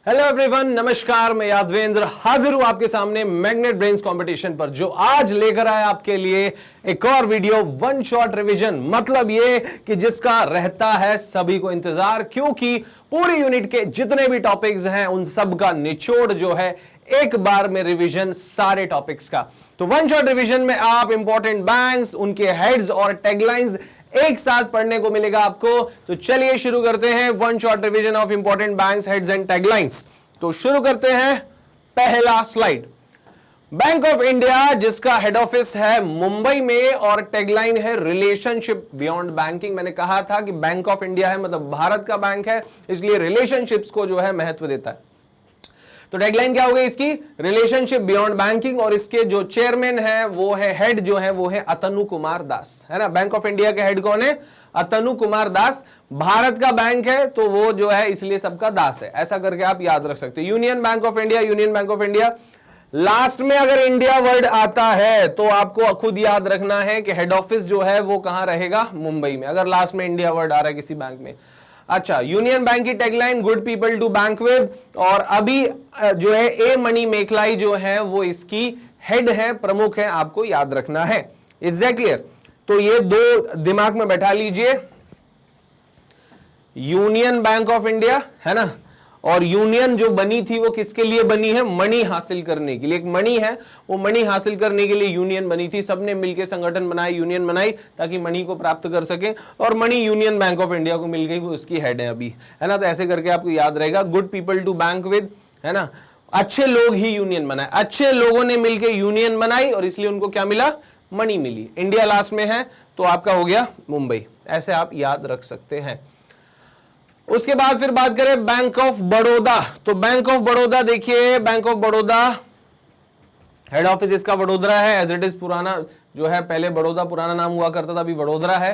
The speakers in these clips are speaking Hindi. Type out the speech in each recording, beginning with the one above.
हेलो एवरीवन, नमस्कार। मैं यादवेंद्र हाजिर हूं आपके सामने मैग्नेट ब्रेन्स कंपटीशन पर, जो आज लेकर आया आपके लिए एक और वीडियो वन शॉट रिवीजन। मतलब ये कि जिसका रहता है सभी को इंतजार, क्योंकि पूरी यूनिट के जितने भी टॉपिक्स हैं उन सब का निचोड़ जो है एक बार में रिवीजन सारे टॉपिक्स का। तो वन शॉट रिवीजन में आप इंपॉर्टेंट बैंक्स, उनके हेड्स और टैगलाइंस एक साथ पढ़ने को मिलेगा आपको। तो चलिए शुरू करते हैं one shot revision of important banks, heads and taglines. तो शुरू करते हैं, पहला स्लाइड। बैंक ऑफ इंडिया, जिसका हेड ऑफिस है मुंबई में और टैगलाइन है रिलेशनशिप बियॉन्ड बैंकिंग। मैंने कहा था कि बैंक ऑफ इंडिया है मतलब भारत का बैंक है, इसलिए रिलेशनशिप्स को जो है महत्व देता है। तो टैगलाइन क्या हो गई इसकी? Relationship beyond banking. और इसके जो चेयरमैन है वो है, हेड जो है वो है अतनु कुमार दास, है ना। बैंक ऑफ इंडिया के हेड कौन है? अतनु कुमार दास। भारत का बैंक है तो वो जो है इसलिए सबका दास है, ऐसा करके आप याद रख सकते हैं। Union bank of India, union bank of India, last में अगर इंडिया वर्ड आता है तो आपको खुद याद रखना है कि हेड ऑफिस जो है वो कहां रहेगा? मुंबई में, अगर लास्ट में इंडिया वर्ड आ रहा है किसी बैंक में। अच्छा, यूनियन बैंक की tagline good people to bank with. और अभी जो है ए मनी मेखलाई जो है वो इसकी हेड है, प्रमुख है, आपको याद रखना है। Is that clear? तो ये दो दिमाग में बैठा लीजिए, यूनियन बैंक ऑफ इंडिया, है ना। और यूनियन जो बनी थी वो किसके लिए बनी है? मनी हासिल करने के लिए। एक मनी है, वो मनी हासिल करने के लिए यूनियन बनी थी। सबने मिलकर संगठन बनाए, यूनियन बनाई ताकि मनी को प्राप्त कर सके, और money union bank of India को मिल गई, वो उसकी हेड है अभी, है ना। तो ऐसे करके आपको याद रहेगा, good people to bank with, है ना। अच्छे लोग ही यूनियन बनाए, अच्छे लोगों ने मिलकर यूनियन बनाई और इसलिए उनको क्या मिला? मनी मिली। इंडिया लास्ट में है तो आपका हो गया मुंबई, ऐसे आप याद रख सकते हैं। उसके बाद फिर बात करें बैंक ऑफ बड़ौदा। तो बैंक ऑफ बड़ौदा देखिए, bank of Baroda head office इसका वडोदरा है, एज इट इज। पुराना जो है, पहले बड़ौदा पुराना नाम हुआ करता था, अभी वडोदरा है।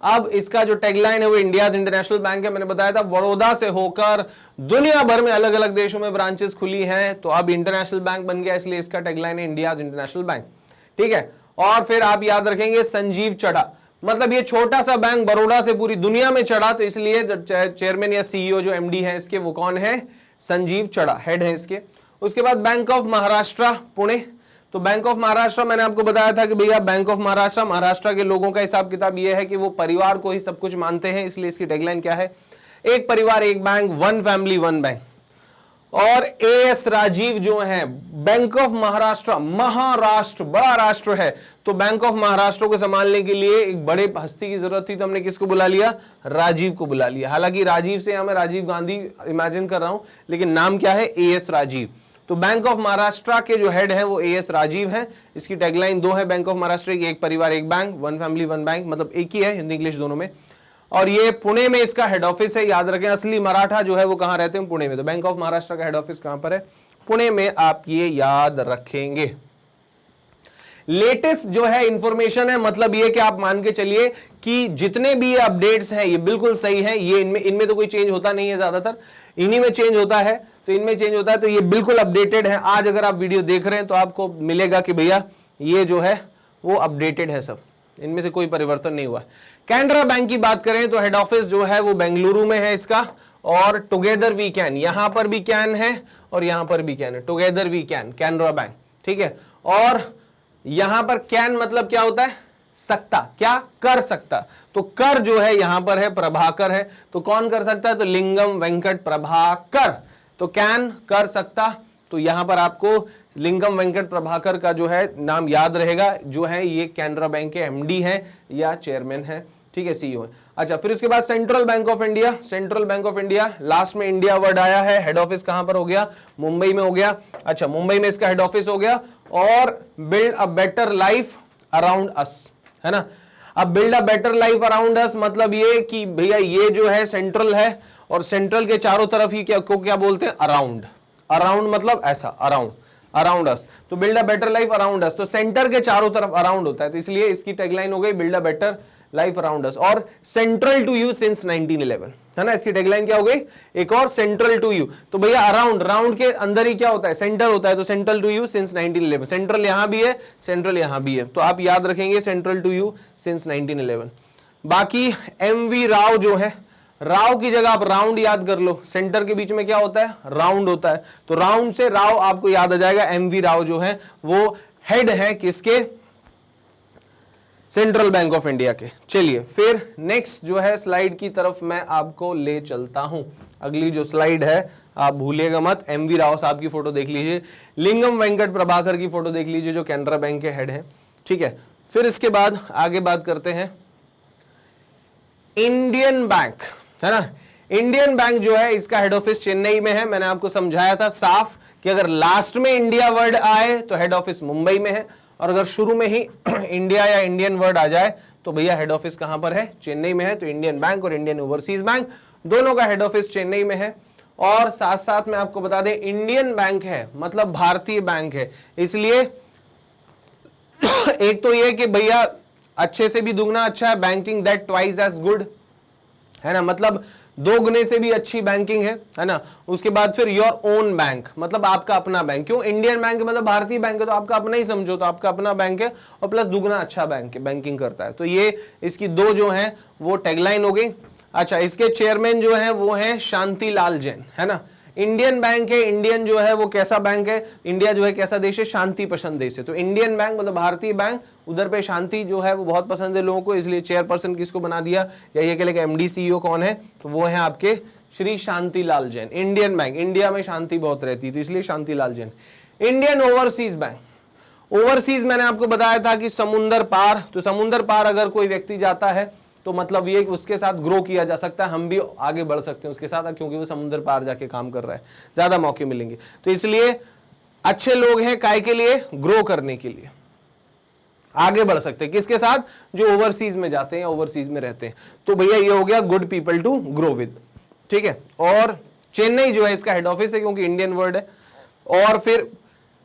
अब इसका जो टैगलाइन है वो इंडियाज इंटरनेशनल बैंक है। मैंने बताया था बड़ौदा से होकर दुनिया भर में अलग अलग देशों में ब्रांचेस खुली हैं, तो अब इंटरनेशनल बैंक बन गया, इसलिए इसका टैगलाइन है इंडियाज इंटरनेशनल बैंक, ठीक है। और फिर आप याद रखेंगे संजीव चढ़ा, मतलब ये छोटा सा बैंक बड़ौदा से पूरी दुनिया में चढ़ा, तो इसलिए चेयरमैन या सीईओ जो एमडी है इसके, वो कौन है? संजीव चढ़ा, हेड है इसके। उसके बाद बैंक ऑफ महाराष्ट्र पुणे। तो बैंक ऑफ महाराष्ट्र मैंने आपको बताया था कि भैया बैंक ऑफ महाराष्ट्र, महाराष्ट्र के लोगों का हिसाब किताब ये है कि वो परिवार को ही सब कुछ मानते हैं, इसलिए इसकी टैगलाइन क्या है? एक परिवार एक bank, one family one bank. और एएस राजीव जो है, बैंक ऑफ महाराष्ट्र, महाराष्ट्र बड़ा राष्ट्र है, तो बैंक ऑफ महाराष्ट्र को संभालने के लिए एक बड़े हस्ती की जरूरत थी, तो हमने किसको बुला लिया? राजीव को बुला लिया। हालांकि राजीव से यहां मैं राजीव गांधी इमेजिन कर रहा हूं, लेकिन नाम क्या है? एएस राजीव। तो बैंक ऑफ महाराष्ट्र के जो हेड है वो एएस राजीव है। इसकी टैगलाइन दो है बैंक ऑफ महाराष्ट्र की, एक परिवार एक bank, one family one bank, मतलब एक ही है, हिंदी इंग्लिश दोनों में। और ये पुणे में इसका हेड ऑफिस है, याद रखें। असली मराठा जो है वो कहां रहते हैं? पुणे में। तो बैंक ऑफ महाराष्ट्र का हेड ऑफिस कहां पर है? पुणे में। आप ये याद रखेंगे। लेटेस्ट जो है इंफॉर्मेशन है, मतलब ये कि आप मान के चलिए कि जितने भी अपडेट्स हैं ये बिल्कुल सही है। ये इनमें तो कोई चेंज होता नहीं है, ज्यादातर इन्हीं में चेंज होता है, तो इनमें चेंज होता है, तो ये बिल्कुल अपडेटेड है। आज अगर आप वीडियो देख रहे हैं तो आपको मिलेगा कि भैया ये जो है वो अपडेटेड है, सब इनमें से कोई परिवर्तन नहीं हुआ। कैनरा बैंक की बात करें तो हेड ऑफिस जो है वो बेंगलुरु में है इसका, और टुगेदर वी कैन, यहां पर भी कैन है और यहां पर भी कैन है, together we can, Canara Bank, ठीक है। और यहां पर कैन मतलब क्या होता है? सकता, क्या? कर सकता। तो कर जो है यहां पर है, प्रभाकर है, तो कौन कर सकता है? तो लिंगम वेंकट प्रभाकर। तो कैन, कर सकता, तो यहां पर आपको लिंगम वेंकट प्रभाकर का जो है नाम याद रहेगा, जो है ये कैनरा बैंक के एमडी है या चेयरमैन है, ठीक है, सीईओ है। अच्छा, फिर उसके बाद central bank of India. Central bank of India, last में इंडिया वर्ड आया है, हेड ऑफिस कहां पर हो गया? मुंबई में हो गया। अच्छा, मुंबई में इसका हेड ऑफिस हो गया। और build a better life around अस, है ना। अब build a better life around अस मतलब ये कि भैया ये जो है सेंट्रल है, और सेंट्रल के चारों तरफ ही क्या बोलते हैं? अराउंड। अराउंड मतलब ऐसा, अराउंड, अराउंड अस। तो build a better life around us, तो सेंटर के चारों तरफ अराउंड होता है, तो इसलिए इसकी टैगलाइन हो गई build a better life around अस। और सेंट्रल टू यू सिंस 1911, है ना। इसकी टैगलाइन क्या हो गई? एक और, सेंट्रल टू यू। तो भैया अराउंड, राउंड के अंदर ही क्या होता है? सेंटर होता है, तो central to you since 1911। Central यहां भी है, सेंट्रल यहां भी है, तो आप याद रखेंगे सेंट्रल टू यू सिंस 1911। बाकी एमवी राव जो है, राव की जगह आप राउंड याद कर लो, सेंटर के बीच में क्या होता है, राउंड होता है, तो राउंड से राव आपको याद आ जाएगा। एमवी राव जो है वो हेड है किसके, सेंट्रल बैंक ऑफ इंडिया के। चलिए फिर नेक्स्ट जो है स्लाइड की तरफ मैं आपको ले चलता हूं। अगली जो स्लाइड है आप भूलिएगा मत, एमवी राव साहब की फोटो देख लीजिए, लिंगम वेंकट प्रभाकर की फोटो देख लीजिए जो कैनरा बैंक के हेड हैं, ठीक है। फिर इसके बाद आगे बात करते हैं इंडियन बैंक, है ना। इंडियन बैंक जो है इसका हेड ऑफिस चेन्नई में है। मैंने आपको समझाया था साफ कि अगर लास्ट में इंडिया वर्ड आए तो हेड ऑफिस मुंबई में है, और अगर शुरू में ही इंडिया या इंडियन वर्ड आ जाए तो भैया हेड ऑफिस कहां पर है, चेन्नई में है। तो इंडियन बैंक और इंडियन ओवरसीज बैंक दोनों का हेड ऑफिस चेन्नई में है। और साथ साथ में आपको बता दें इंडियन बैंक है मतलब भारतीय बैंक है, इसलिए एक तो ये कि भैया अच्छे से भी दुगना अच्छा है, banking that twice as good, है ना, मतलब दो गुने से भी अच्छी बैंकिंग है ना। उसके बाद फिर योर ओन बैंक मतलब आपका अपना बैंक, क्यों, इंडियन बैंक मतलब भारतीय बैंक है तो आपका अपना ही समझो, तो आपका अपना बैंक है और प्लस दुगना अच्छा बैंक है, बैंकिंग करता है। तो ये इसकी दो जो है वो टैगलाइन हो गई। अच्छा, इसके चेयरमैन जो है वो है शांति लाल जैन, है ना। इंडियन बैंक है, इंडियन जो है वो कैसा बैंक है, इंडिया जो है कैसा देश है, शांति पसंद देश है। तो इंडियन बैंक मतलब भारतीय बैंक, उधर पे शांति जो है वो बहुत पसंद है लोगों को, इसलिए चेयरपर्सन किसको बना दिया, या ये कह लेगा एमडी सीईओ कौन है, तो वो है आपके Shri Shanti Lal Jain. Indian bank, India में शांति बहुत रहती है तो इसलिए Shanti Lal Jain. Indian overseas bank, overseas मैंने आपको बताया था कि समुंदर पार, तो समुंदर पार अगर कोई व्यक्ति जाता है तो मतलब ये कि उसके साथ ग्रो किया जा सकता है, हम भी आगे बढ़ सकते हैं उसके साथ, क्योंकि वो समुद्र पार जाके काम कर रहा है, ज्यादा मौके मिलेंगे। तो इसलिए अच्छे लोग हैं काय के लिए, ग्रो करने के लिए, आगे बढ़ सकते हैं किसके साथ, जो ओवरसीज में जाते हैं, ओवरसीज में रहते हैं। तो भैया ये हो गया good people to grow with, ठीक है। और चेन्नई जो है इसका हेड ऑफिस है क्योंकि इंडियन वर्ड है। और फिर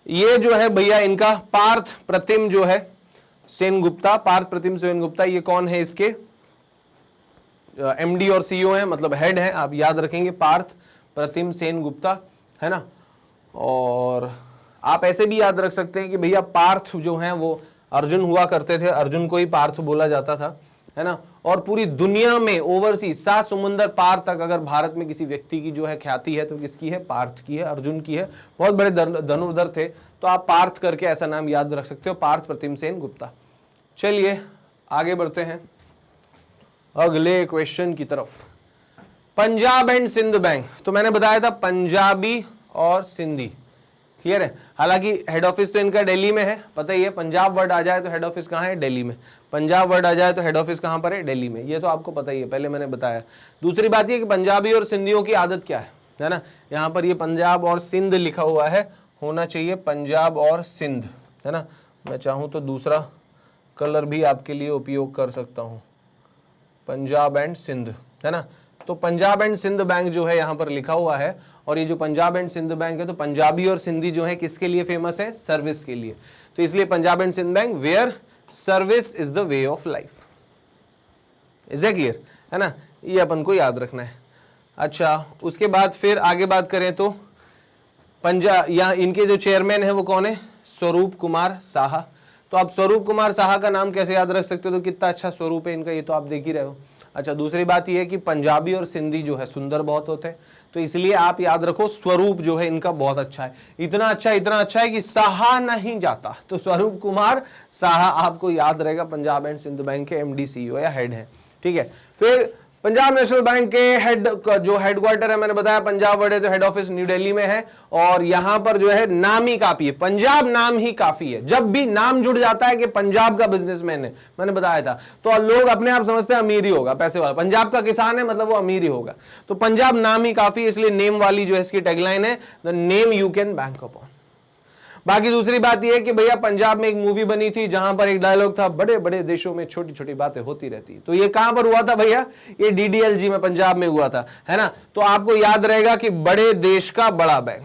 ये जो है भैया इनका पार्थ प्रतिम जो है सेनगुप्ता, पार्थ प्रतिम सेनगुप्ता, ये कौन है, इसके एमडी और सीईओ है, मतलब हेड है, आप याद रखेंगे पार्थ प्रतिम सेनगुप्ता, है ना। और आप ऐसे भी याद रख सकते हैं कि भैया पार्थ जो है वो अर्जुन हुआ करते थे, अर्जुन को ही पार्थ बोला जाता था, है ना। और पूरी दुनिया में ओवरसीज 7 समुंदर पार तक अगर भारत में किसी व्यक्ति की जो है ख्याति है तो किसकी है, पार्थ की है, अर्जुन की है। बहुत बड़े धनुर्धर थे, तो आप पार्थ करके ऐसा नाम याद रख सकते हो, पार्थ प्रतिम सेनगुप्ता। चलिए आगे बढ़ते हैं अगले क्वेश्चन की तरफ। पंजाब एंड सिंध बैंक, तो मैंने बताया था पंजाबी और सिंधी, क्लियर है। हालांकि हेड ऑफिस तो इनका दिल्ली में है, पता ही है, पंजाब वर्ड आ जाए तो हेड ऑफिस कहाँ है, दिल्ली में। पंजाब वर्ड आ जाए तो हेड ऑफिस कहाँ पर है, दिल्ली में, ये तो आपको पता ही है, पहले मैंने बताया। दूसरी बात ये कि पंजाबी और सिंधियों की आदत क्या है ना, यहाँ पर ये पंजाब और सिंध लिखा हुआ है, होना चाहिए पंजाब और सिंध, है ना। मैं चाहूँ तो दूसरा कलर भी आपके लिए उपयोग कर सकता हूँ, पंजाब एंड सिंध, है ना। तो पंजाब एंड सिंध बैंक जो है यहाँ पर लिखा हुआ है, और ये जो पंजाब एंड सिंध बैंक है तो पंजाबी और सिंधी जो है किसके लिए फेमस है, सर्विस के लिए। तो इसलिए Punjab and Sind Bank where service is the way of life, is it clear, है ना, ये अपन को याद रखना है। अच्छा, उसके बाद फिर आगे बात करें तो पंजाब, यहाँ इनके जो चेयरमैन है वो कौन है, स्वरूप कुमार साहा। तो आप स्वरूप कुमार साहा का नाम कैसे याद रख सकते हो, तो कितना अच्छा स्वरूप है इनका, ये तो आप देख ही रहे हो। अच्छा, दूसरी बात ये है कि पंजाबी और सिंधी जो है सुंदर बहुत होते हैं, तो इसलिए आप याद रखो स्वरूप जो है इनका बहुत अच्छा है, इतना अच्छा है कि साहा नहीं जाता। तो स्वरूप कुमार साहा आपको याद रहेगा, पंजाब एंड सिंध बैंक के एमडी सीईओ या हेड है, ठीक है। फिर पंजाब नेशनल बैंक के हेड जो हेडक्वार्टर है मैंने बताया पंजाब वर्ड है, तो हेड ऑफिस न्यू दिल्ली में है। और यहां पर जो है नाम ही काफी है, पंजाब नाम ही काफी है। जब भी नाम जुड़ जाता है कि पंजाब का बिजनेसमैन है, मैंने बताया था, तो लोग अपने आप समझते हैं अमीर ही होगा, पैसे वाला, पंजाब का किसान है मतलब वो अमीर ही होगा। तो पंजाब नाम ही काफी है, इसलिए नेम वाली जो है इसकी टैगलाइन है, the name you can bank upon. बाकी दूसरी बात यह है कि भैया पंजाब में एक मूवी बनी थी जहां पर एक डायलॉग था, बड़े बड़े देशों में छोटी छोटी बातें होती रहती। तो ये कहां पर हुआ था भैया, ये डीडीएलजी में पंजाब में हुआ था, है ना। तो आपको याद रहेगा कि बड़े देश का बड़ा बैंक,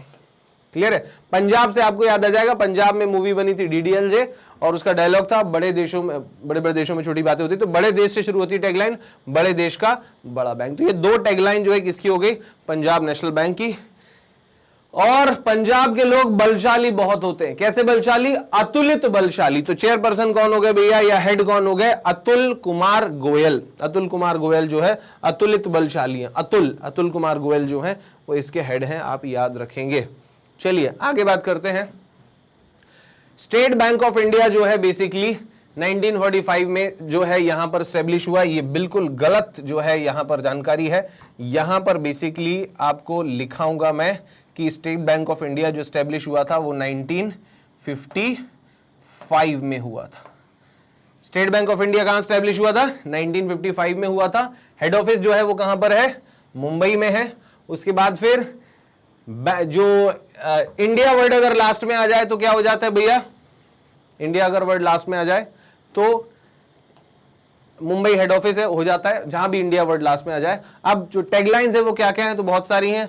क्लियर है। पंजाब से आपको याद आ जाएगा, पंजाब में मूवी बनी थी डीडीएलजे और उसका डायलॉग था, बड़े देशों में, बड़े बड़े देशों में छोटी बातें होती। तो बड़े देश से शुरू होती है टैगलाइन, बड़े देश का बड़ा बैंक। तो ये दो टैगलाइन जो है किसकी हो गई, पंजाब नेशनल बैंक की। और पंजाब के लोग बलशाली बहुत होते हैं। कैसे बलशाली? अतुलित बलशाली। तो चेयरपर्सन कौन हो गए भैया, या हेड कौन हो गए? अतुल कुमार गोयल। अतुल कुमार गोयल जो है अतुलित बलशाली है। अतुल कुमार गोयल जो है वो इसके हेड हैं, आप याद रखेंगे। चलिए आगे बात करते हैं। स्टेट बैंक ऑफ इंडिया जो है बेसिकली 1945 में जो है यहां पर स्टेब्लिश हुआ। ये बिल्कुल गलत जो है यहां पर जानकारी है। यहां पर बेसिकली आपको लिखाऊंगा मैं कि स्टेट बैंक ऑफ इंडिया जो स्टेब्लिश हुआ था वो 1955 में हुआ था। स्टेट बैंक ऑफ इंडिया कहां स्टेब्लिश हुआ था? 1955 में हुआ था। हेड ऑफिस जो है वो कहां पर है? मुंबई में है। उसके बाद फिर जो इंडिया वर्ड अगर लास्ट में आ जाए तो क्या हो जाता है भैया? इंडिया अगर वर्ड लास्ट में आ जाए तो मुंबई हेड ऑफिस है, हो जाता है, जहां भी इंडिया वर्ड लास्ट में आ जाए। अब जो टैगलाइंस है वो क्या क्या है? तो बहुत सारी हैं।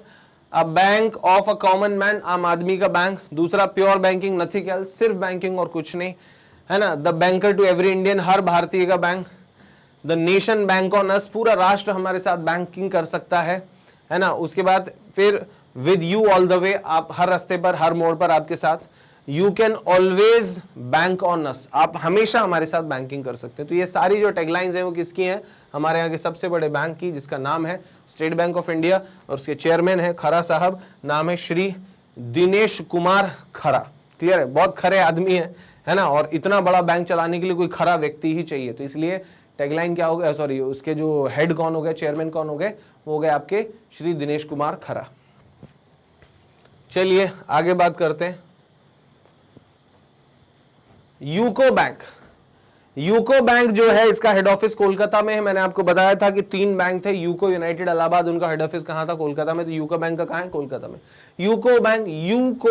A bank of a common man, आम आदमी का बैंक। दूसरा प्योर बैंकिंग, नथिंग एल्स, सिर्फ बैंकिंग और कुछ नहीं, है ना। The banker to every Indian, हर भारतीय का बैंक। The nation bank on us, पूरा राष्ट्र हमारे साथ बैंकिंग कर सकता है ना। उसके बाद फिर with you all the way, आप हर रास्ते पर, हर मोड़ पर आपके साथ। You can always bank on अस, आप हमेशा हमारे साथ बैंकिंग कर सकते हैं। तो ये सारी जो टैगलाइंस हैं वो किसकी हैं? हमारे यहाँ के सबसे बड़े बैंक की, जिसका नाम है स्टेट बैंक ऑफ इंडिया, और उसके चेयरमैन है खरा साहब, नाम है श्री दिनेश कुमार खरा। क्लियर है? बहुत खरे आदमी है ना। और इतना बड़ा बैंक चलाने के लिए कोई खरा व्यक्ति ही चाहिए। तो इसलिए टैगलाइन क्या हो गया, सॉरी उसके जो हेड कौन हो गए, चेयरमैन कौन हो गए? वो हो गए आपके श्री दिनेश कुमार खरा। चलिए आगे बात करते हैं। UCO bank. यूको बैंक जो है इसका हेड ऑफिस कोलकाता में है। मैंने आपको बताया था कि 3 बैंक थे, यूको, यूनाइटेड, इलाहाबाद, उनका हेड ऑफिस कहां था? कोलकाता में। तो यूको बैंक का कहां है? कोलकाता में। यूको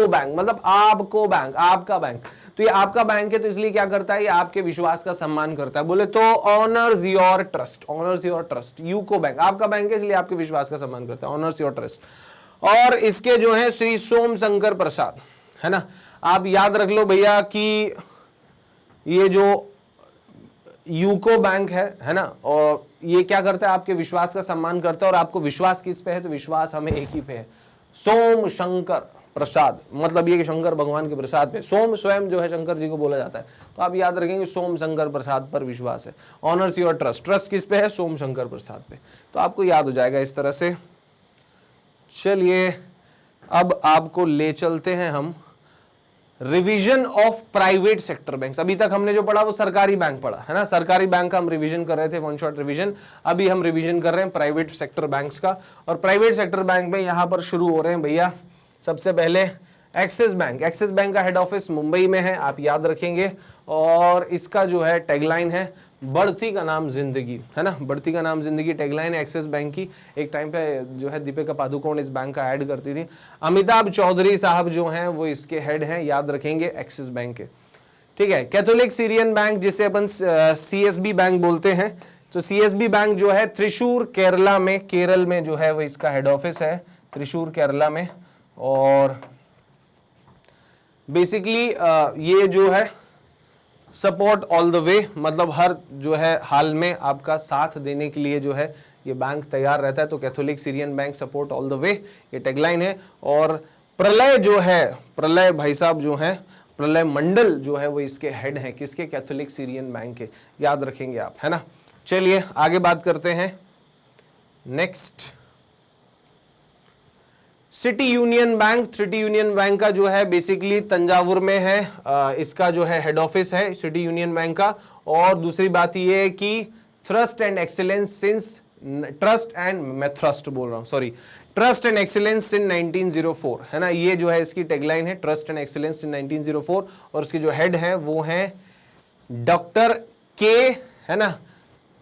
बैंक मतलब आपको बैंक, आपका बैंक। तो ये आपका बैंक है, तो इसलिए क्या करता है? ये आपके विश्वास का सम्मान करता है। बोले तो honours your trust, honours your trust. UCO bank आपका बैंक है, इसलिए आपके विश्वास का सम्मान करता है, ऑनर्स योर ट्रस्ट। और इसके जो है श्री सोम शंकर प्रसाद, है ना। आप याद रख लो भैया कि ये जो यूको बैंक है ना, और ये क्या करता है? आपके विश्वास का सम्मान करता है। और आपको विश्वास किस पे है? तो विश्वास हमें एक ही पे है, सोम शंकर प्रसाद। मतलब ये कि शंकर भगवान के प्रसाद पे, सोम स्वयं जो है शंकर जी को बोला जाता है। तो आप याद रखेंगे सोम शंकर प्रसाद पर विश्वास है। ऑनर्स योर ट्रस्ट, ट्रस्ट किस पे है? सोम शंकर प्रसाद पे। तो आपको याद हो जाएगा इस तरह से। चलिए अब आपको ले चलते हैं हम revision of private sector banks. अभी तक हमने जो पढ़ा वो सरकारी बैंक पढ़ा, है ना। सरकारी बैंक का हम रिवीजन कर रहे थे, वन शॉट रिवीजन। अभी हम रिवीजन कर रहे हैं प्राइवेट सेक्टर बैंक्स का। और प्राइवेट सेक्टर बैंक में यहां पर शुरू हो रहे हैं भैया सबसे पहले एक्सिस बैंक। एक्सिस बैंक का हेड ऑफिस मुंबई में है, आप याद रखेंगे। और इसका जो है टैगलाइन है बढ़ती का नाम जिंदगी, है ना। बढ़ती का नाम जिंदगी टैगलाइन है एक्सिस बैंक की। एक टाइम पे जो है दीपिका पादुकोण इस बैंक का ऐड करती थी। अमिताभ चौधरी साहब जो हैं वो इसके हेड हैं, याद रखेंगे, एक्सिस बैंक के। ठीक है। कैथोलिक सीरियन बैंक, जिसे अपन CSB बैंक बोलते हैं। तो CSB बैंक जो है त्रिशूर केरला में, केरल में जो है वो इसका हेड ऑफिस है, त्रिशूर केरला में। और बेसिकली ये जो है सपोर्ट ऑल द वे, मतलब हर जो है हाल में आपका साथ देने के लिए जो है ये बैंक तैयार रहता है। तो Catholic Syrian bank support all the way, ये टैगलाइन है। और प्रलय जो है, प्रलय भाई साहब जो है, प्रलय मंडल जो है वो इसके हेड हैं, किसके? कैथोलिक सीरियन बैंक के, याद रखेंगे आप, है ना। चलिए आगे बात करते हैं। Next city union bank. City union bank का जो है बेसिकली तंजावुर में है, इसका जो है हेड ऑफिस है सिटी यूनियन बैंक का। और दूसरी बात ये है कि trust and excellence since, trust and मैं ट्रस्ट बोल रहा हूं, sorry, trust and excellence in 1904, है ना। ये जो है इसकी टैगलाइन है, ट्रस्ट एंड एक्सीलेंस इन 1904। और इसके जो हेड है वो है डॉक्टर के, है ना,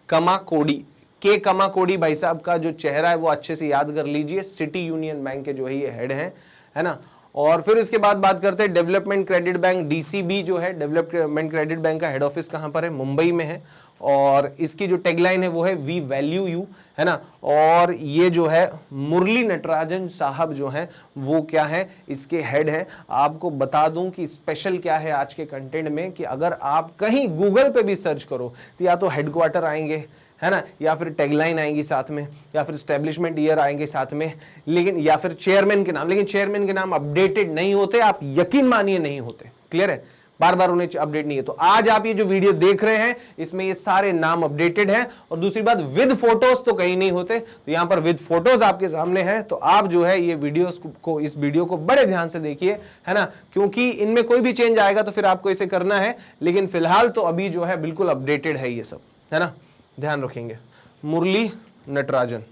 कमाकोडी। के कमाकोडी भाई साहब का जो चेहरा है वो अच्छे से याद कर लीजिए। सिटी यूनियन बैंक के जो है ये हेड हैं, है ना। और फिर इसके बाद बात करते हैं डेवलपमेंट क्रेडिट बैंक, DCB जो है डेवलपमेंट क्रेडिट बैंक का हेड ऑफिस कहां पर है? मुंबई में है। और इसकी जो टैगलाइन है वो है वी वैल्यू यू, है ना। और ये जो है मुरली नटराजन साहब जो हैं वो क्या है, इसके हेड हैं। आपको बता दूं कि स्पेशल क्या है आज के कंटेंट में, कि अगर आप कहीं गूगल पे भी सर्च करो तो या तो हेडक्वार्टर आएंगे, है ना, या फिर टैगलाइन आएंगी साथ में, या फिर स्टैब्लिशमेंट ईयर आएंगे साथ में, लेकिन या फिर चेयरमैन के नाम, लेकिन चेयरमैन के नाम अपडेटेड नहीं होते, आप यकीन मानिए नहीं होते। क्लियर है, बार बार उन्हें अपडेट नहीं है। तो आज आप ये जो वीडियो देख रहे हैं इसमें ये सारे नाम अपडेटेड हैं। और दूसरी बात, विद फोटोज तो कहीं नहीं होते, तो यहां पर विद फोटोज आपके सामने हैं। तो आप जो है ये वीडियोस को, इस वीडियो को बड़े ध्यान से देखिए, है ना, क्योंकि इनमें कोई भी चेंज आएगा तो फिर आपको इसे करना है, लेकिन फिलहाल तो अभी जो है बिल्कुल अपडेटेड है ये सब, है ना, ध्यान रखेंगे। Murali Natarajan,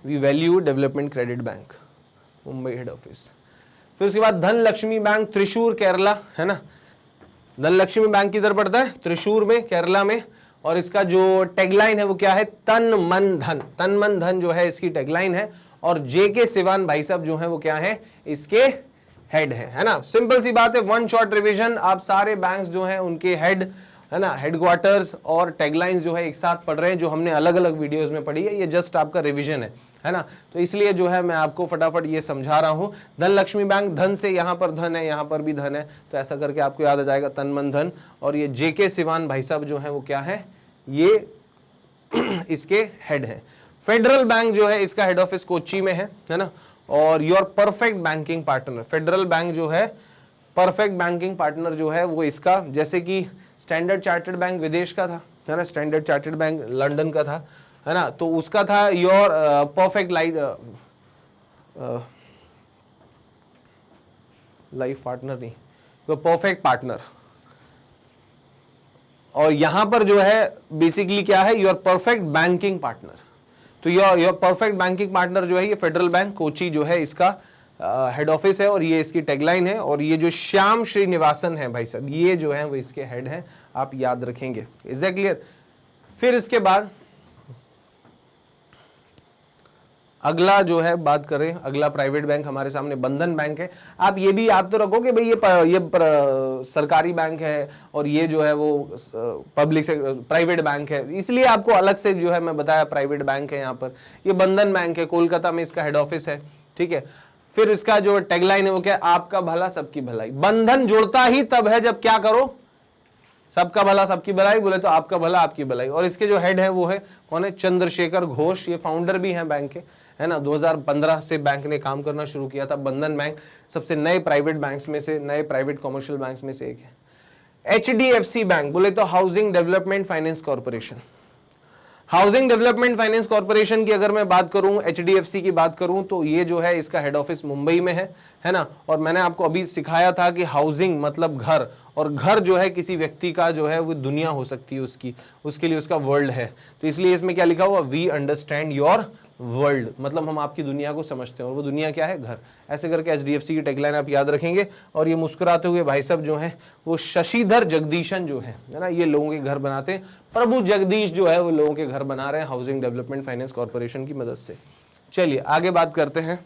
we value development credit bank, Mumbai head office. फिर उसके बाद धनलक्ष्मी बैंक, त्रिशूर केरला, है ना। धनलक्ष्मी बैंक किधर पड़ता है, त्रिशूर में, केरला में। और इसका जो टैगलाइन है वो क्या है, तन मन धन। तन मन धन जो है इसकी टैगलाइन है। और जेके सिवान भाई साहब जो है वो क्या है, इसके हेड है ना। सिंपल सी बात है, वन शॉट रिवीजन। आप सारे बैंक्स जो हैं उनके हेड, है ना, हेडक्वार्टर्स और टैगलाइंस जो है एक साथ पढ़ रहे हैं, जो हमने अलग अलग वीडियोस में पढ़ी है। ये जस्ट आपका रिवीजन है ना। तो इसलिए जो है मैं आपको फटाफट ये समझा रहा हूं। धनलक्ष्मी बैंक, धन से यहां पर धन है, यहां पर भी धन है, तो ऐसा करके आपको याद आ जाएगा तन मन धन। और ये जेके सिवान भाई साहब जो है वो क्या है, ये इसके हेड है। फेडरल बैंक जो है इसका हेड ऑफिस कोच्चि में है ना। और your perfect banking partner, federal bank जो है, परफेक्ट बैंकिंग पार्टनर जो है वो इसका, जैसे कि स्टैंडर्ड चार्टर्ड बैंक विदेश का था, है ना, स्टैंडर्ड चार्टर्ड बैंक लंदन का था, है ना, तो उसका था योर परफेक्ट लाइफ पार्टनर, नहीं, तो परफेक्ट पार्टनर। और यहां पर जो है बेसिकली क्या है, योर परफेक्ट बैंकिंग पार्टनर। तो योर परफेक्ट बैंकिंग पार्टनर जो है ये फेडरल बैंक कोची जो है इसका हेड ऑफिस है। और ये इसकी टैगलाइन है। और ये जो श्याम श्रीनिवासन है भाई साहब, ये जो है वो इसके हेड हैं, आप याद रखेंगे। Is that clear. फिर इसके बाद अगला जो है बात करें, अगला प्राइवेट बैंक हमारे सामने बंधन बैंक है। आप ये भी याद तो रखो कि भाई ये सरकारी बैंक है और ये जो है वो पब्लिक से प्राइवेट बैंक है, इसलिए आपको अलग से जो है मैं बताया प्राइवेट बैंक है। यहाँ पर ये बंधन बैंक है, कोलकाता में इसका हेड ऑफिस है, ठीक है। फिर इसका जो टैगलाइन है वो क्या है, आपका भला सबकी भलाई। बंधन जुड़ता ही तब है जब क्या करो, सबका भला सबकी भलाई, बोले तो आपका भला आपकी भलाई। और इसके जो हेड है वो है कौन है, चंद्रशेखर घोष। ये फाउंडर भी हैं बैंक के, है ना। 2015 से बैंक ने काम करना शुरू किया था। बंधन बैंक सबसे नए प्राइवेट बैंक्स में से, नए प्राइवेट कॉमर्शियल बैंक्स में से एक है। HDFC बैंक, बोले तो housing development finance corporation. Housing development finance corporation की अगर मैं बात करूं, HDFC की बात करूं, तो ये जो है इसका हेड ऑफिस मुंबई में है ना। और मैंने आपको अभी सिखाया था कि हाउसिंग मतलब घर, और घर जो है किसी व्यक्ति का जो है वो दुनिया हो सकती है उसकी, उसके लिए उसका वर्ल्ड है। तो इसलिए इसमें क्या लिखा हुआ, वी अंडरस्टैंड योर वर्ल्ड, मतलब हम आपकी दुनिया को समझते हैं, और वो दुनिया क्या है, घर। ऐसे करके HDFC की टैगलाइन आप याद रखेंगे। और ये मुस्कुराते हुए भाई साहब जो हैं वो शशिधर जगदीशन जो है ना, ये लोगों के घर बनाते हैं। प्रभु जगदीश जो है वो लोगों के घर बना रहे हैं हाउसिंग डेवलपमेंट फाइनेंस कॉर्पोरेशन की मदद से। चलिए आगे बात करते हैं।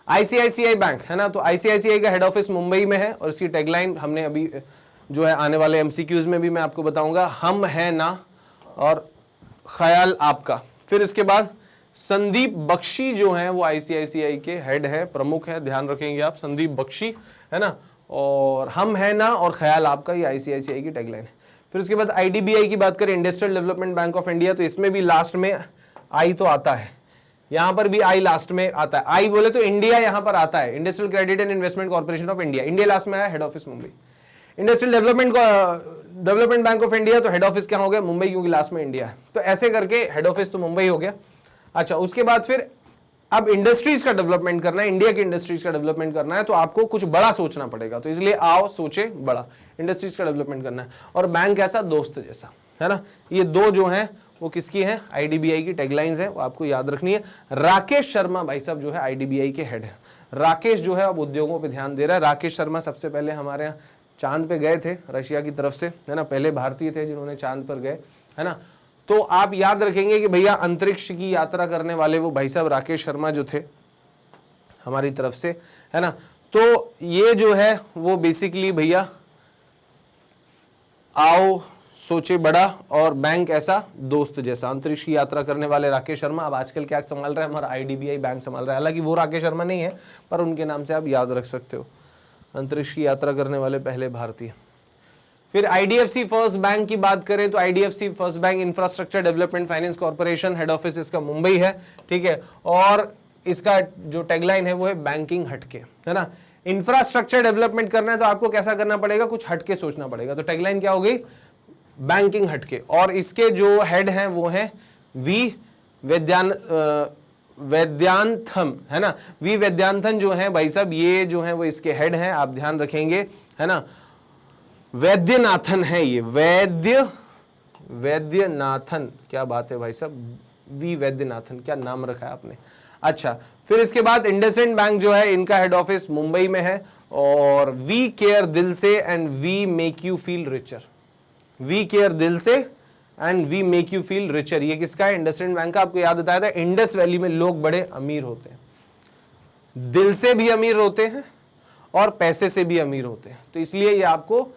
ICICI बैंक, है ना। तो ICICI का हेड ऑफिस मुंबई में है। और इसकी टैगलाइन हमने अभी जो है आने वाले MCQs में भी मैं आपको बताऊंगा, हम है ना और ख्याल आपका। फिर इसके बाद संदीप बख्शी जो हैं वो ICICI के हेड है, प्रमुख है, ध्यान रखेंगे आप, संदीप बख्शी, है ना। और हम है ना और ख्याल आपका, ये ICICI की टैगलाइन है। फिर उसके बाद IDBI की बात करें, industrial development bank of India, तो इसमें भी लास्ट में आई तो आता है, यहां पर भी आई लास्ट में आता है। आई बोले तो इंडिया यहां पर आता है, industrial credit and investment corporation of India, India last में आया, head office Mumbai. Industrial development bank of India, तो हेड ऑफिस क्या हो गया, मुंबई, क्योंकि लास्ट में इंडिया है। तो ऐसे करके हेड ऑफिस तो मुंबई हो गया। अच्छा, उसके बाद फिर अब इंडस्ट्रीज का डेवलपमेंट करना है, इंडिया की इंडस्ट्रीज का डेवलपमेंट करना है, तो आपको कुछ बड़ा सोचना पड़ेगा। तो इसलिए आओ सोचे बड़ा, इंडस्ट्रीज का डेवलपमेंट करना है। और बैंक ऐसा दोस्त जैसा, है ना। ये दो जो है वो किसकी है, IDBI की टैगलाइंस है, वो आपको याद रखनी है। राकेश शर्मा भाई साहब जो है IDBI के हेड है। राकेश जो है अब उद्योगों पे ध्यान दे रहा है। राकेश शर्मा सबसे पहले हमारे यहाँ चांद पे गए थे रशिया की तरफ से, है ना, पहले भारतीय थे जिन्होंने चांद पर गए, है ना। तो आप याद रखेंगे कि भैया अंतरिक्ष की यात्रा करने वाले वो भाई साहब राकेश शर्मा जो थे हमारी तरफ से, है ना। तो ये जो है वो बेसिकली भैया आओ सोचे बड़ा और बैंक ऐसा दोस्त जैसा। अंतरिक्ष की यात्रा करने वाले राकेश शर्मा अब आजकल क्या संभाल रहे हैं, हमारा IDBI बैंक संभाल रहा है। हालांकि वो राकेश शर्मा नहीं है, पर उनके नाम से आप याद रख सकते हो, अंतरिक्ष की यात्रा करने वाले पहले भारतीय। फिर IDFC फर्स्ट बैंक की बात करें तो IDFC first bank infrastructure development finance corporation, head office इसका मुंबई है, ठीक है। और इसका जो टैगलाइन है वो है बैंकिंग हटके, है ना। इंफ्रास्ट्रक्चर डेवलपमेंट करना है तो आपको कैसा करना पड़ेगा, कुछ हटके सोचना पड़ेगा। तो टैगलाइन क्या होगी, बैंकिंग हटके। और इसके जो हेड हैं वो हैं वी वैद्यांथम, है ना। वी वैद्यांथन जो है भाई साहब, ये जो है वो इसके हेड हैं, आप ध्यान रखेंगे, है ना। वैद्यनाथन है ये, वैद्यनाथन, क्या बात है भाई साहब, वी वैद्यनाथन, क्या नाम रखा है आपने। अच्छा, फिर इसके बाद इंडसइंड बैंक जो है इनका हेड ऑफिस मुंबई में है। और वी केयर दिल से and we make you feel richer, we care दिल से and we make you feel richer, ये किसका है, इंडसइंड बैंक का। आपको याद बताया था इंडस वैली में लोग बड़े अमीर होते हैं, दिल से भी अमीर होते हैं और पैसे से भी अमीर होते हैं, तो इसलिए ये आपको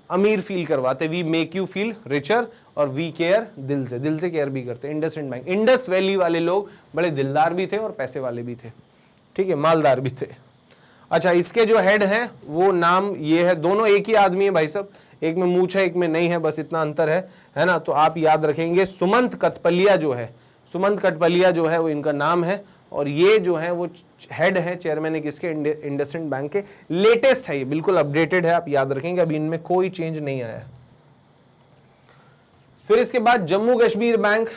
अमीर फील करवाते। We make you feel richer और वी केयर दिल से केयर भी करते हैं। इंडसइंड बैंक, इंडस वैली वाले लोग बड़े दिलदार भी थे और पैसे वाले भी थे, ठीक है, मालदार भी थे। अच्छा, इसके जो हेड हैं वो नाम ये है, दोनों एक ही आदमी है भाई साहब, एक में मूछ है एक में नहीं है, बस इतना अंतर है ना। तो आप याद रखेंगे सुमंत कटपलिया जो है, सुमंत कटपलिया जो है वो इनका नाम है। और ये जो है वो हेड है, चेयरमैन है किसके, इंडसइंड बैंक के। लेटेस्ट है ये, बिल्कुल अपडेटेड है, आप याद रखेंगे, अभी इनमें कोई चेंज नहीं आया है। फिर इसके बाद Jammu Kashmir bank,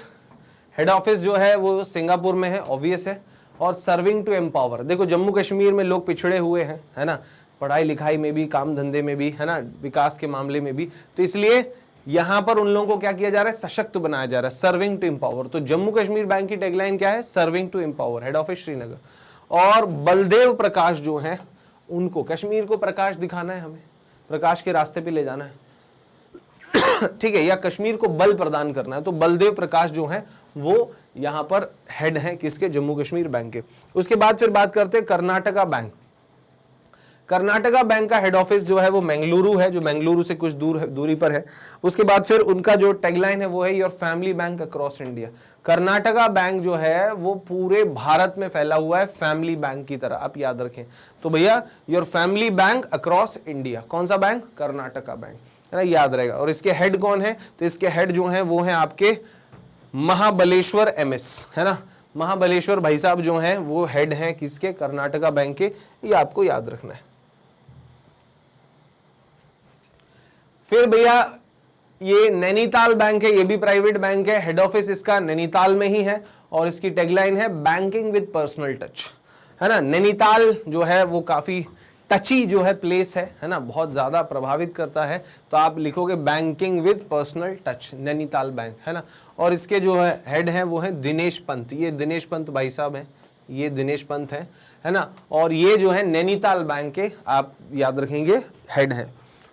head office जो है वो सिंगापुर में है, ऑब्वियस है। और सर्विंग टू एम्पावर, देखो जम्मू कश्मीर में लोग पिछड़े हुए हैं, है ना, पढ़ाई लिखाई में भी, काम धंधे में भी, है ना, विकास के मामले में भी, तो इसलिए यहां पर उन लोगों को क्या किया जा रहा है, सशक्त बनाया जा रहा है, सर्विंग टू एम्पावर। तो जम्मू कश्मीर बैंक की टैगलाइन क्या है, serving to empower, head office Srinagar. और बलदेव प्रकाश जो है उनको, कश्मीर को प्रकाश दिखाना है, हमें प्रकाश के रास्ते पे ले जाना है, ठीक है, या कश्मीर को बल प्रदान करना है, तो बलदेव प्रकाश जो है वो यहां पर हेड हैं किसके, जम्मू कश्मीर बैंक के। उसके बाद फिर बात करते हैं कर्नाटका बैंक। कर्नाटका बैंक का हेड ऑफिस जो है वो मंगलुरु है, जो मंगलुरु से कुछ दूरी पर है। उसके बाद फिर उनका जो टैगलाइन है वो है your family bank across India. Karnataka bank जो है वो पूरे भारत में फैला हुआ है, फैमिली बैंक की तरह, आप याद रखें। तो भैया your family bank across India, कौन सा बैंक, कर्नाटका बैंक, है ना, याद रहेगा। और इसके हेड कौन है, तो इसके हेड जो है वो है आपके महाबलेश्वर MS, है ना, महाबलेश्वर भाई साहब जो हैं वो हेड हैं किसके, कर्नाटका बैंक के, ये आपको याद रखना है। फिर भैया ये नैनीताल बैंक है, ये भी प्राइवेट बैंक है, हेड ऑफिस इसका नैनीताल में ही है। और इसकी टैगलाइन है बैंकिंग विद पर्सनल टच, है ना। नैनीताल जो है वो काफी टची जो है प्लेस है ना, बहुत ज्यादा प्रभावित करता है, तो आप लिखोगे banking with personal touch, Nainital bank, है ना। और इसके जो है हेड है वो है दिनेश पंत, ये दिनेश पंत भाई साहब हैं, ये दिनेश पंत है ना। और ये जो है नैनीताल बैंक के, आप याद रखेंगे, हेड है।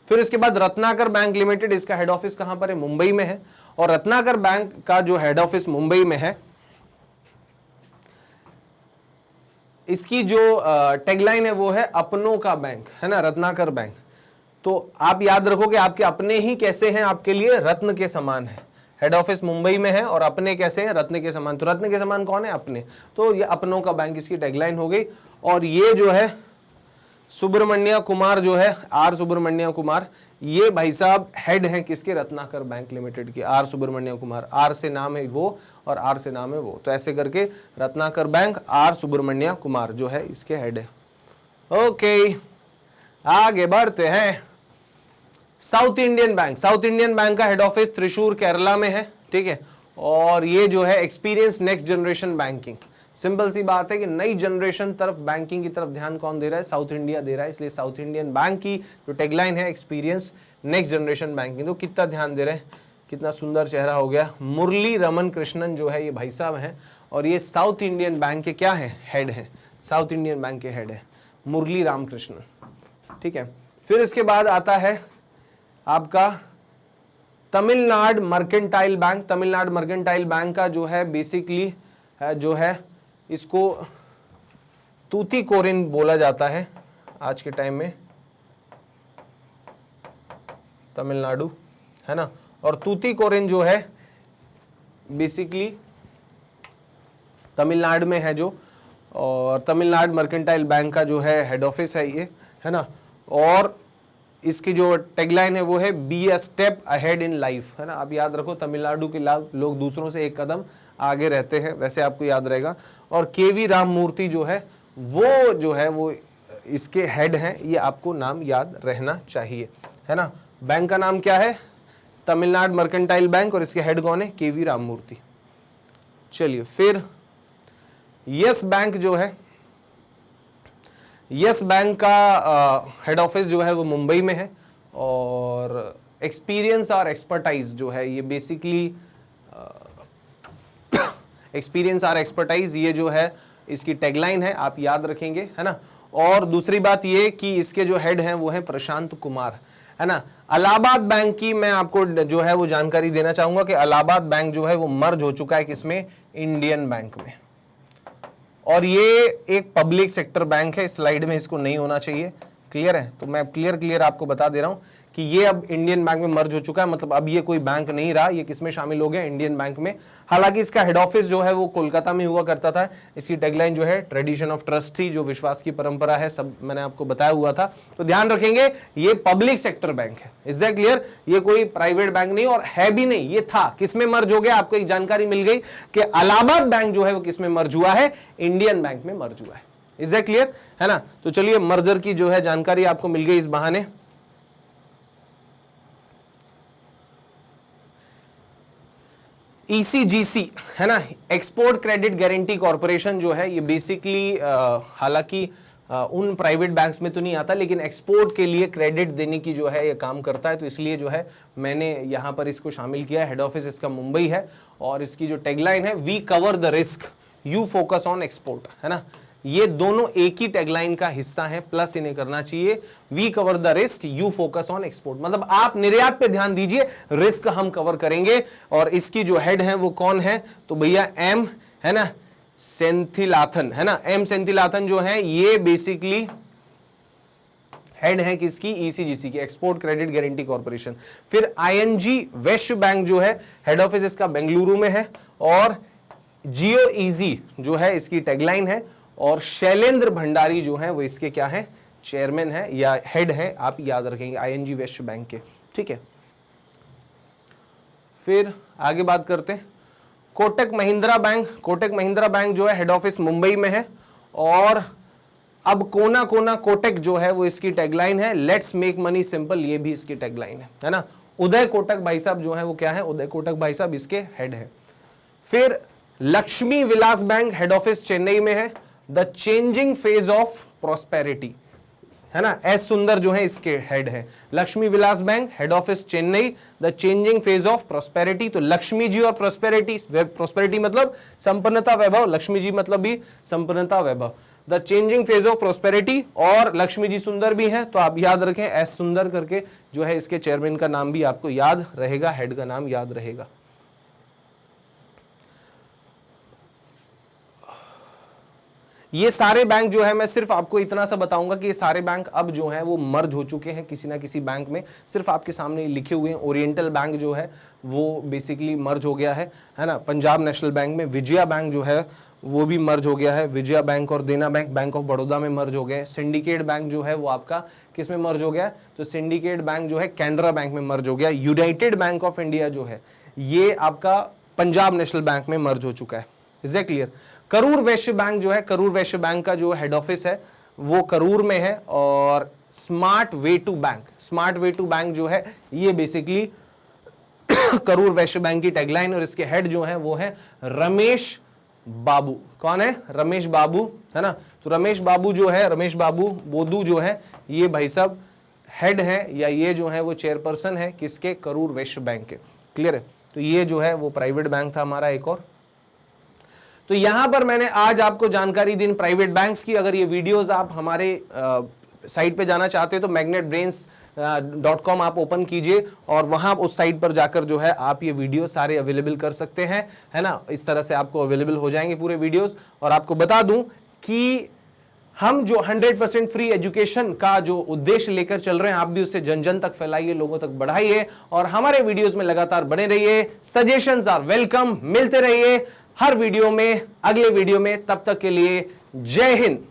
फिर इसके बाद रत्नाकर बैंक लिमिटेड, इसका हेड ऑफिस कहां पर है, मुंबई में है। और रत्नाकर बैंक का जो हेड ऑफिस मुंबई में है, इसकी जो टैगलाइन है वो है अपनों का बैंक, है ना, रत्नाकर बैंक। तो आप याद रखोगे आपके अपने ही कैसे हैं, आपके लिए रत्न के समान है। हेड ऑफिस मुंबई में है और अपने कैसे हैं, रत्न के समान। तो रत्न के समान कौन है, अपने, तो ये अपनों का बैंक इसकी टैगलाइन हो गई। और ये जो है सुब्रमण्य कुमार जो है, आर सुब्रमण्य कुमार, ये भाई साहब हेड हैं किसके, रत्नाकर बैंक लिमिटेड के, आर सुब्रमण्य कुमार, आर से नाम है वो और आर से नाम है वो, तो ऐसे करके रत्नाकर बैंक, आर सुब्रमण्य कुमार जो है इसके हेड है। ओके, आगे बढ़ते हैं। South Indian bank, South Indian bank का हेड ऑफिस त्रिशूर केरला में है, ठीक है। और ये जो है experience next generation banking, simple सी बात है कि नई जनरेशन तरफ बैंकिंग की तरफ ध्यान कौन दे रहा है, साउथ इंडिया दे रहा है, इसलिए साउथ इंडियन बैंक की जो टैगलाइन है एक्सपीरियंस नेक्स्ट जनरेशन बैंकिंग। तो कितना ध्यान दे रहे हैं, कितना सुंदर चेहरा हो गया। मुरली रमन कृष्णन जो है ये भाई साहब हैं और ये साउथ इंडियन बैंक के क्या है, हेड है, साउथ इंडियन बैंक के हेड है मुरली रामकृष्णन, ठीक है। फिर इसके बाद आता है आपका Tamil Nadu mercantile bank. Tamil Nadu mercantile bank का जो है बेसिकली जो है इसको तूतीकोरिन बोला जाता है आज के टाइम में, तमिलनाडु, है ना। और तूतीकोरिन जो है बेसिकली तमिलनाडु में है जो, और तमिलनाडु मर्केंटाइल बैंक का जो है हेड ऑफिस है ये, है ना। और इसकी जो टैगलाइन है वो है be a step ahead in life, है ना। आप याद रखो तमिलनाडु के लोग दूसरों से एक कदम आगे रहते हैं, वैसे आपको याद रहेगा। और केवी राममूर्ति जो है वो इसके हेड हैं, ये आपको नाम याद रहना चाहिए, है ना। बैंक का नाम क्या है? तमिलनाडु मर्केंटाइल बैंक, और इसके हेड कौन है? केवी राममूर्ति। चलिए फिर यस बैंक जो है, यस बैंक का हेड ऑफिस जो है वो मुंबई में है। और एक्सपीरियंस और एक्सपर्टाइज जो है ये बेसिकली एक्सपीरियंस और एक्सपर्टाइज ये जो है इसकी टैगलाइन है, आप याद रखेंगे, है ना। और दूसरी बात ये कि इसके जो हेड हैं वो हैं प्रशांत कुमार, है ना। इलाहाबाद बैंक की मैं आपको जो है वो जानकारी देना चाहूंगा कि इलाहाबाद बैंक जो है वो मर्ज हो चुका है किसमें? इंडियन बैंक में। और ये एक पब्लिक सेक्टर बैंक है, स्लाइड में इसको नहीं होना चाहिए, क्लियर है। तो मैं क्लियर आपको बता दे रहा हूं कि ये अब इंडियन बैंक में मर्ज हो चुका है, मतलब अब ये कोई बैंक नहीं रहा, ये किसमें शामिल हो गया? इंडियन बैंक में। हालांकि इसका हेड ऑफिस जो है वो कोलकाता में हुआ करता था। इसकी टैगलाइन जो है ट्रेडिशन ऑफ ट्रस्ट थी, जो विश्वास की परंपरा है, सब मैंने आपको बताया हुआ था। तो ध्यान रखेंगे ये पब्लिक सेक्टर बैंक है, इज दैट क्लियर? ये कोई प्राइवेट बैंक नहीं और है भी नहीं, ये था। किसमें मर्ज हो गया? आपको एक जानकारी मिल गई कि इलाहाबाद बैंक जो है वो किसमें मर्ज हुआ है? इंडियन बैंक में मर्ज हुआ है, इज दैट क्लियर, है ना। तो चलिए मर्जर की जो है जानकारी आपको मिल गई इस बहाने। ECGC, है ना, एक्सपोर्ट क्रेडिट गारंटी कॉर्पोरेशन जो है ये बेसिकली हालांकि उन प्राइवेट बैंक्स में तो नहीं आता, लेकिन एक्सपोर्ट के लिए क्रेडिट देने की जो है ये काम करता है। तो इसलिए जो है मैंने यहां पर इसको शामिल किया है। हेड ऑफिस इसका मुंबई है और इसकी जो टैगलाइन है we cover the risk you focus on export, है ना। ये दोनों एक ही टैगलाइन का हिस्सा है, प्लस इन्हें करना चाहिए we cover the risk you focus on export, मतलब आप निर्यात पे ध्यान दीजिए, रिस्क हम कवर करेंगे। और इसकी जो हेड है वो कौन है? तो भैया एम, है ना, सेंथिलाथन, है ना। एम सेंथिलाथन जो है ये बेसिकली हेड है किसकी? ECGC की, एक्सपोर्ट क्रेडिट गारंटी कॉर्पोरेशन। फिर ING वेस्ट बैंक जो है हेड ऑफिस इसका बेंगलुरु में है। और जियो इजी जो है इसकी टैगलाइन है। और शैलेंद्र भंडारी जो है वो इसके क्या है? चेयरमैन है या हेड है, आप याद रखेंगे ING वेस्ट बैंक के, ठीक है। फिर आगे बात करते हैं कोटक महिंद्रा बैंक। कोटक महिंद्रा बैंक जो है हेड ऑफिस मुंबई में है। और अब कोना कोना कोटक जो है वो इसकी टैगलाइन है, लेट्स मेक मनी सिंपल, ये भी इसकी टैगलाइन है ना। उदय कोटक भाई साहब जो है वो क्या है? उदय कोटक भाई साहब इसके हेड है। फिर Lakshmi Vilas bank head office Chennai में है, the changing phase of prosperity, है ना। एस सुंदर जो है इसके हेड है। Lakshmi Vilas bank head office Chennai, the changing phase of prosperity. तो लक्ष्मी जी और प्रॉस्पेरिटी, प्रॉस्पेरिटी मतलब संपन्नता वैभव, लक्ष्मी जी मतलब भी संपन्नता वैभव, the changing phase of prosperity. और लक्ष्मी जी सुंदर भी है, तो आप याद रखें एस सुंदर करके जो है इसके चेयरमैन का नाम भी आपको याद रहेगा, हेड का नाम याद रहेगा। ये सारे बैंक जो है मैं सिर्फ आपको इतना सा बताऊंगा कि ये सारे बैंक अब जो है वो मर्ज हो चुके हैं किसी ना किसी बैंक में, सिर्फ आपके सामने लिखे हुए हैं। ओरिएंटल बैंक जो है वो बेसिकली मर्ज हो गया है ना। पंजाब नेशनल बैंक में विजया बैंक जो है वो भी मर्ज हो गया है। विजया बैंक और देना बैंक बैंक ऑफ बड़ौदा में मर्ज हो गए। सिंडिकेट बैंक जो है वो आपका किस में मर्ज हो गया? तो सिंडिकेट बैंक जो है कैनरा बैंक में मर्ज हो गया। यूनाइटेड बैंक ऑफ इंडिया जो है ये आपका पंजाब नेशनल बैंक में मर्ज हो चुका है, is that clear. Karur Vysya bank जो है, करूर वैश्य बैंक का जो हेड ऑफिस है वो करूर में है। और smart way to bank, smart way to bank जो है ये बेसिकली करूर वैश्य बैंक की टैगलाइन, और इसके हेड जो है वो है रमेश बाबू। कौन है? रमेश बाबू, है ना। तो रमेश बाबू जो है, रमेश बाबू बोदू जो है ये भाई साहब हेड है, या ये जो है वो चेयरपर्सन है किसके? करूर वैश्य बैंक के, क्लियर है। तो ये जो है वो प्राइवेट बैंक था हमारा एक और। तो यहां पर मैंने आज आपको जानकारी दी प्राइवेट बैंक्स की। अगर ये वीडियोस आप हमारे साइट पे जाना चाहते हो तो magnetbrains.com आप ओपन कीजिए और वहां उस साइट पर जाकर जो है आप ये वीडियो सारे अवेलेबल कर सकते हैं, है ना। इस तरह से आपको अवेलेबल हो जाएंगे पूरे वीडियोस। और आपको बता दूं कि हम जो 100% फ्री एजुकेशन का जो उद्देश्य लेकर चल रहे हैं, आप भी उससे जन जन तक फैलाइए, लोगों तक बढ़ाइए और हमारे वीडियोस में लगातार बने रहिए। सजेशंस आर वेलकम, मिलते रहिए हर वीडियो में, अगले वीडियो में। तब तक के लिए जय हिंद।